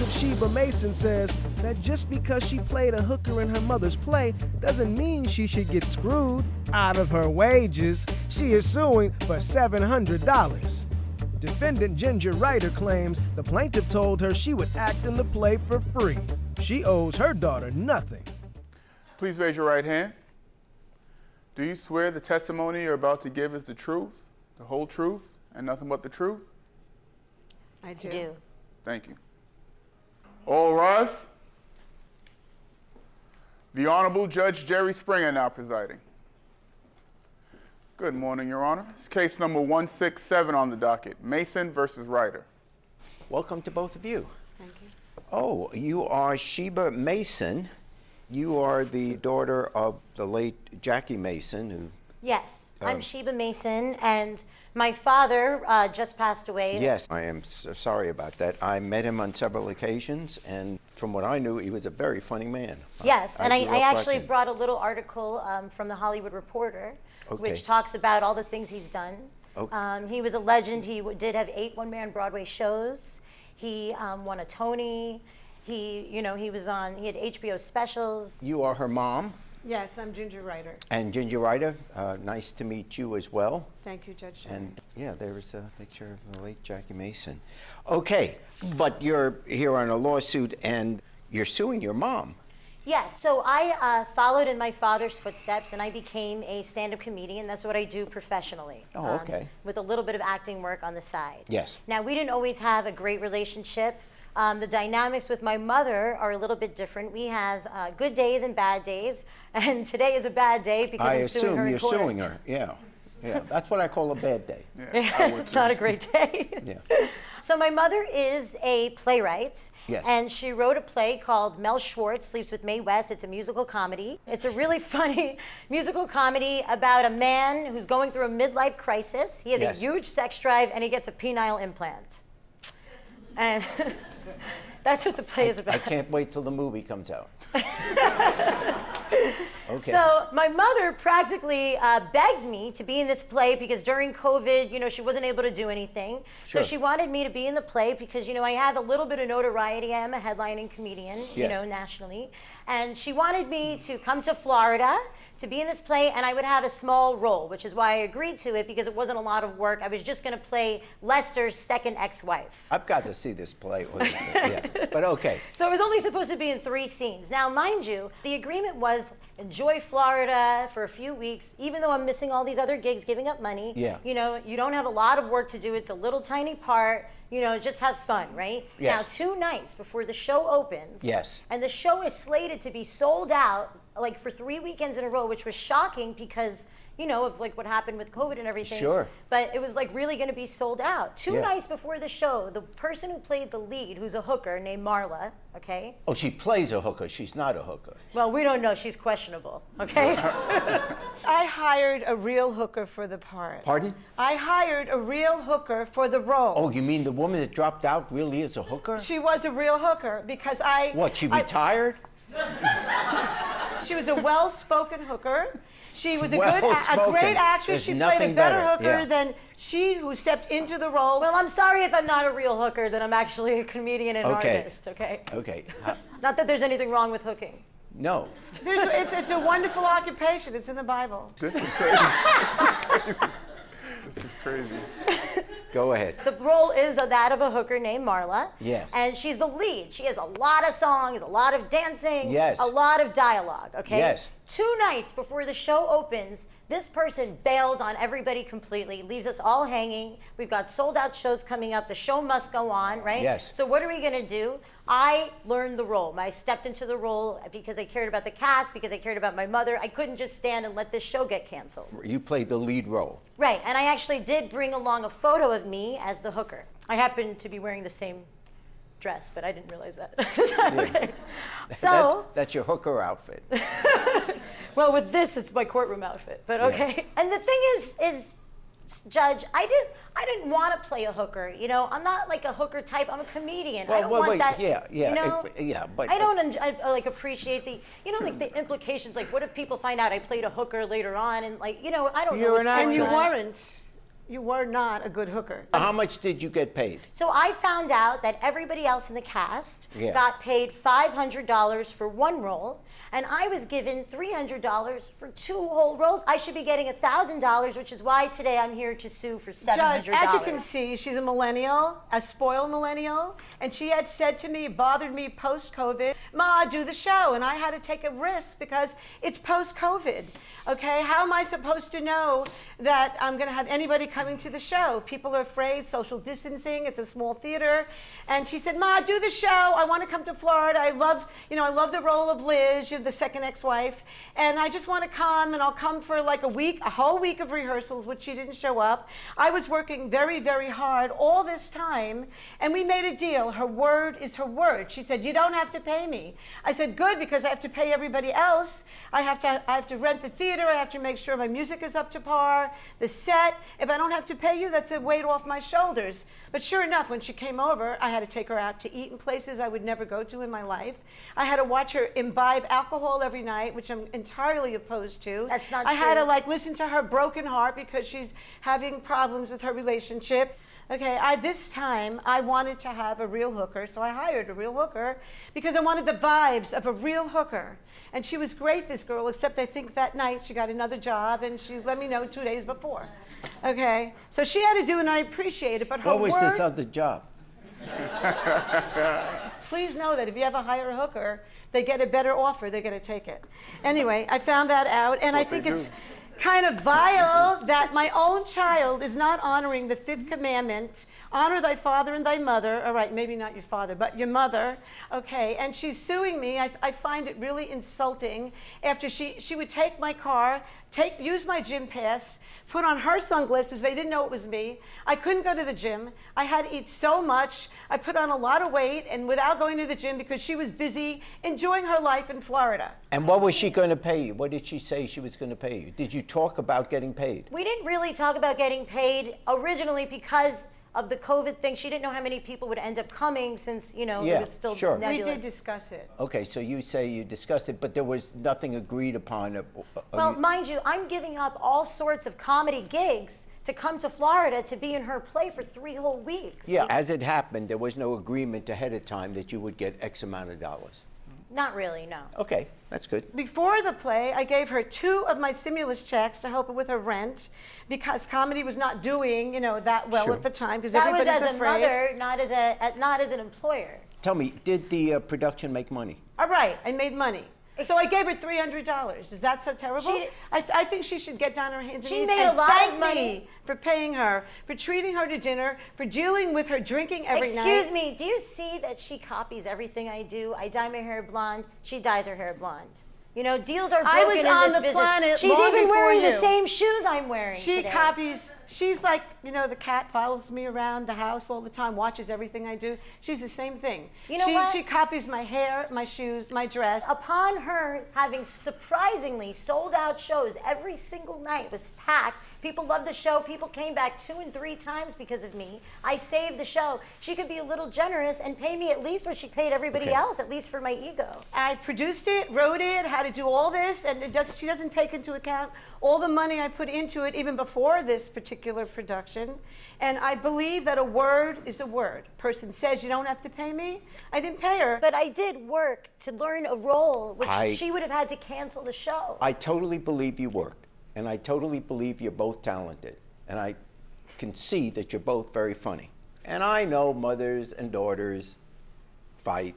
plaintiff Sheba Mason says that just because she played a hooker in her mother's play doesn't mean she should get screwed out of her wages. She is suing for $700. Defendant Ginger Ryder claims the plaintiff told her she would act in the play for free. She owes her daughter nothing. Please raise your right hand. Do you swear the testimony you're about to give is the truth, the whole truth, and nothing but the truth? I do. Thank you. All rise. The Honorable Judge Jerry Springer now presiding. Good morning, Your Honor. It's case number 167 on the docket, Mason versus Ryder. Welcome to both of you. Thank you. Oh, you are Sheba Mason. You are the daughter of the late Jackie Mason, who... Yes, I'm Sheba Mason, and my father just passed away. Yes, I am so sorry about that. I met him on several occasions, and from what I knew, he was a very funny man. Yes, and I actually watching. brought a little article from the Hollywood Reporter, Okay. which talks about all the things he's done. Okay. He was a legend. He did have 8 one-man Broadway shows. He won a Tony. He had HBO specials. You are her mom. Yes, I'm Ginger Ryder. And Ginger Ryder, nice to meet you as well. Thank you, Judge. And yeah, there's a picture of the late Jackie Mason. Okay, but you're here on a lawsuit and you're suing your mom. Yes, so I followed in my father's footsteps, and I became a stand-up comedian. That's what I do professionally. Oh, okay. With a little bit of acting work on the side. Yes. Now, we didn't always have a great relationship. The dynamics with my mother are a little bit different. We have good days and bad days, and today is a bad day because I'm suing her in court. I assume you're suing her, yeah. Yeah, that's what I call a bad day. Yeah, it's not a great day. Yeah. So my mother is a playwright. Yes. And she wrote a play called Mel Schwartz Sleeps with Mae West. It's a musical comedy. It's a really funny musical comedy about a man who's going through a midlife crisis. He has a huge sex drive, and he gets a penile implant. And that's what the play is about. I can't wait till the movie comes out. Okay. So my mother practically begged me to be in this play because during COVID, she wasn't able to do anything. Sure. So she wanted me to be in the play because, I have a little bit of notoriety. I am a headlining comedian, nationally. And she wanted me to come to Florida to be in this play, and I would have a small role, which is why I agreed to it, because it wasn't a lot of work. I was just going to play Lester's second ex-wife. I've got to see this play. Yeah. But okay. So it was only supposed to be in 3 scenes. Now, mind you, the agreement was enjoy Florida for a few weeks, even though I'm missing all these other gigs, giving up money. Yeah. You don't have a lot of work to do. It's a little tiny part. Just have fun, right? Yes. Now, 2 nights before the show opens. Yes. And the show is slated to be sold out, like for 3 weekends in a row, which was shocking because, of like what happened with COVID and everything. Sure. But it was like really going to be sold out. 2 nights before the show, the person who played the lead, who's a hooker named Marla, okay? Oh, she plays a hooker. She's not a hooker. Well, we don't know. She's questionable, okay? I hired a real hooker for the part. Pardon? I hired a real hooker for the role. Oh, you mean the woman that dropped out really is a hooker? She was a real hooker because What, she retired? She was a well-spoken hooker. She was a Well-spoken. great actress. There's She played nothing a better better, hooker yeah. than she who stepped into the role. Well, I'm sorry if I'm not a real hooker, that I'm actually a comedian and an artist, okay? Okay. Not that there's anything wrong with hooking. No. It's a wonderful occupation. It's in the Bible. This is crazy. This is crazy. Go ahead. The role is that of a hooker named Marla. Yes. And she's the lead. She has a lot of songs, a lot of dancing, Yes. a lot of dialogue, okay? Yes. 2 nights before the show opens, this person bails on everybody completely, leaves us all hanging. We've got sold out shows coming up. The show must go on, right? Yes. So what are we going to do? I learned the role. I stepped into the role because I cared about the cast, because I cared about my mother. I couldn't just stand and let this show get canceled. You played the lead role. Right, and I actually did bring along a photo of me as the hooker. I happened to be wearing the same dress, but I didn't realize that. Okay. So that's your hooker outfit. well, with this, it's my courtroom outfit. But okay. Yeah. And the thing is, Judge, I didn't want to play a hooker. I'm not like a hooker type. I'm a comedian. I don't want that. Yeah, but I don't like appreciate the, like the implications. Like, what if people find out I played a hooker later on, and like, I don't know. You're an actress. And you weren't. you were not a good hooker. How much did you get paid? So I found out that everybody else in the cast Yeah. got paid $500 for one role, and I was given $300 for 2 whole roles. I should be getting $1,000, which is why today I'm here to sue for $700. Judge, as you can see, she's a millennial, a spoiled millennial, and she had said to me, it bothered me post-COVID, Ma, do the show, and I had to take a risk because it's post-COVID. Okay, how am I supposed to know that I'm going to have anybody coming to the show? People are afraid, social distancing, it's a small theater. And she said, Ma, do the show. I want to come to Florida. I love the role of Liz, the second ex-wife. And I just want to come, and I'll come for like a whole week of rehearsals, which she didn't show up. I was working very, very hard all this time, and we made a deal. Her word is her word. She said, you don't have to pay me. I said, good, because I have to pay everybody else. I have to rent the theater. I have to make sure my music is up to par, the set. If I don't have to pay you, that's a weight off my shoulders. But sure enough, when she came over, I had to take her out to eat in places I would never go to in my life. I had to watch her imbibe alcohol every night, which I'm entirely opposed to. That's not I true. had to listen to her broken heart because she's having problems with her relationship. Okay, this time I wanted to have a real hooker, so I hired a real hooker because I wanted the vibes of a real hooker. And she was great, this girl, except I think that night she got another job and she let me know 2 days before. Okay, so she had to do it and I appreciate it, but her What was word, this other job? please know that if you ever hire a hooker, they get a better offer, they're going to take it. Anyway, I found that out, and I think it's kind of vile that my own child is not honoring the 5th commandment, honor thy father and thy mother. All right, maybe not your father, but your mother. Okay, and she's suing me. I find it really insulting after she would take my car, use my gym pass, put on her sunglasses. They didn't know it was me. I couldn't go to the gym. I had to eat so much. I put on a lot of weight, and without going to the gym because she was busy enjoying her life in Florida. And what was she going to pay you? What did she say she was going to pay you? Did you talk about getting paid? We didn't really talk about getting paid originally because of the COVID thing. She didn't know how many people would end up coming since, it was still sure. nebulous. We did discuss it. Okay, so you say you discussed it, but there was nothing agreed upon. Well, mind you, I'm giving up all sorts of comedy gigs to come to Florida to be in her play for 3 whole weeks. Yeah, as it happened, there was no agreement ahead of time that you would get X amount of dollars. Not really, no. Okay, that's good. Before the play, I gave her 2 of my stimulus checks to help her with her rent because comedy was not doing, that well Sure. at the time because That was everybody's as afraid. a mother, not as an employer. Tell me, did the production make money? All right, I made money. So I gave her $300. Is that so terrible? I think she should get down on her hands and She knees made and a lot thank of money. me for paying her, for treating her to dinner, for dealing with her drinking every night. Excuse me, do you see that she copies everything I do? I dye my hair blonde, she dyes her hair blonde. Deals are broken I was in on this the business. planet She's long even before wearing you. the same shoes I'm wearing She today. copies, she's like, the cat follows me around the house all the time, watches everything I do. She's the same thing. You know what? She copies my hair, my shoes, my dress. Upon her having surprisingly sold out shows, every single night was packed. People loved the show. People came back 2 and 3 times because of me. I saved the show. She could be a little generous and pay me at least what she paid everybody else, at least for my ego. I produced it, wrote it, had to do all this, and she doesn't take into account all the money I put into it even before this particular production. And I believe that a word is a word. Person says you don't have to pay me. I didn't pay her. But I did work to learn a role, which I- she would have had to cancel the show. I totally believe you worked, and I totally believe you're both talented, and I can see that you're both very funny. And I know mothers and daughters fight.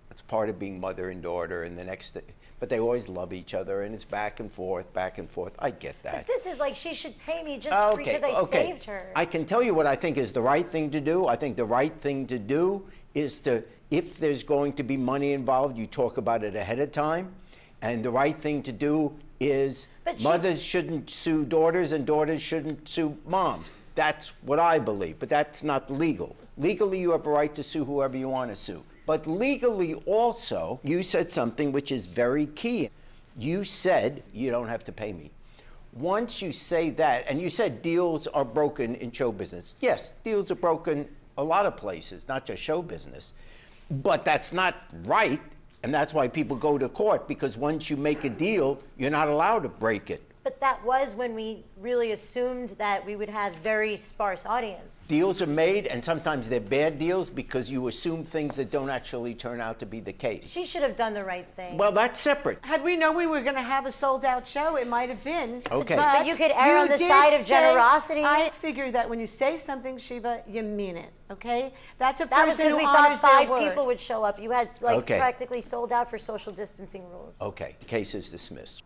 It's part of being mother and daughter, and the next thing, but they always love each other, and it's back and forth, back and forth. I get that. But this is like she should pay me just because I saved her. I can tell you what I think is the right thing to do. I think the right thing to do is to, if there's going to be money involved, you talk about it ahead of time. And the right thing to do is mothers shouldn't sue daughters and daughters shouldn't sue moms. That's what I believe, but that's not legal. Legally, you have a right to sue whoever you want to sue. But legally also, you said something which is very key. You said you don't have to pay me. Once you say that, and you said deals are broken in show business. Yes, deals are broken a lot of places, not just show business. But that's not right, and that's why people go to court, because once you make a deal, you're not allowed to break it But that was when we really assumed that we would have very sparse audience. Deals are made, and sometimes they're bad deals because you assume things that don't actually turn out to be the case. She should have done the right thing. Well, that's separate. Had we known we were going to have a sold-out show, it might have been. Okay. But you could err on the side of generosity. I figure that when you say something, Sheba, you mean it. Okay, that's a that was person because who we thought honors their 5 word. people would show up. You had like Okay. practically sold out for social distancing rules. Okay, case is dismissed.